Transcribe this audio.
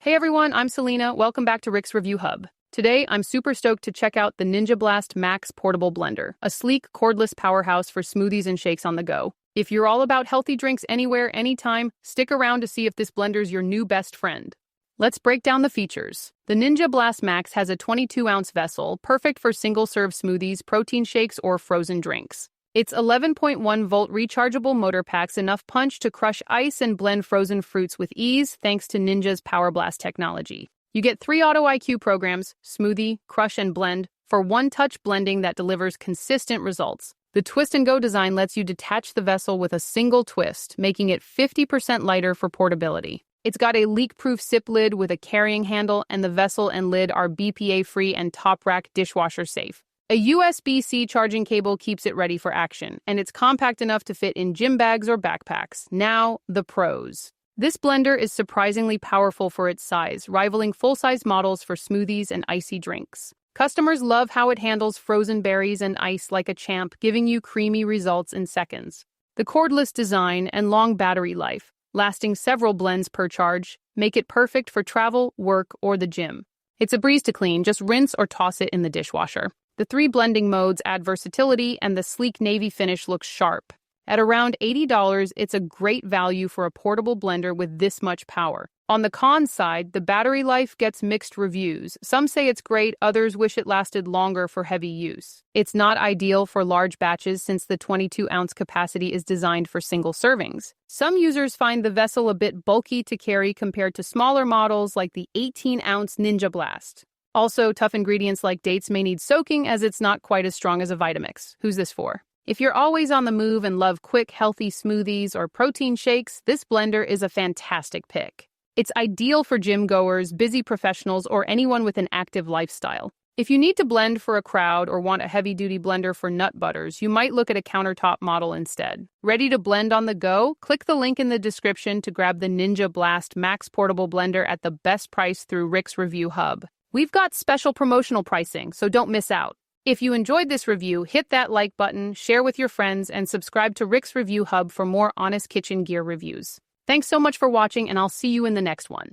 Hey everyone, I'm Selena. Welcome back to Rick's Review Hub. Today, I'm super stoked to check out the Ninja Blast Max Portable Blender, a sleek, cordless powerhouse for smoothies and shakes on the go. If you're all about healthy drinks anywhere, anytime, stick around to see if this blender's your new best friend. Let's break down the features. The Ninja Blast Max has a 22-ounce vessel, perfect for single-serve smoothies, protein shakes, or frozen drinks. Its 11.1-volt rechargeable motor packs enough punch to crush ice and blend frozen fruits with ease thanks to Ninja's Power Blast technology. You get 3 Auto IQ programs, Smoothie, Crush, and Blend, for one-touch blending that delivers consistent results. The twist-and-go design lets you detach the vessel with a single twist, making it 50% lighter for portability. It's got a leak-proof sip lid with a carrying handle, and the vessel and lid are BPA-free and top-rack dishwasher-safe. A USB-C charging cable keeps it ready for action, and it's compact enough to fit in gym bags or backpacks. Now, the pros. This blender is surprisingly powerful for its size, rivaling full-size models for smoothies and icy drinks. Customers love how it handles frozen berries and ice like a champ, giving you creamy results in seconds. The cordless design and long battery life, lasting several blends per charge, make it perfect for travel, work, or the gym. It's a breeze to clean, just rinse or toss it in the dishwasher. The 3 blending modes add versatility, and the sleek navy finish looks sharp. At around $80, it's a great value for a portable blender with this much power. On the cons side, the battery life gets mixed reviews. Some say it's great, others wish it lasted longer for heavy use. It's not ideal for large batches since the 22-ounce capacity is designed for single servings. Some users find the vessel a bit bulky to carry compared to smaller models like the 18-ounce Ninja Blast. Also, tough ingredients like dates may need soaking as it's not quite as strong as a Vitamix. Who's this for? If you're always on the move and love quick, healthy smoothies or protein shakes, this blender is a fantastic pick. It's ideal for gym-goers, busy professionals, or anyone with an active lifestyle. If you need to blend for a crowd or want a heavy-duty blender for nut butters, you might look at a countertop model instead. Ready to blend on the go? Click the link in the description to grab the Ninja Blast Max Portable Blender at the best price through Rick's Review Hub. We've got special promotional pricing, so don't miss out. If you enjoyed this review, hit that like button, share with your friends, and subscribe to Rick's Review Hub for more honest kitchen gear reviews. Thanks so much for watching, and I'll see you in the next one.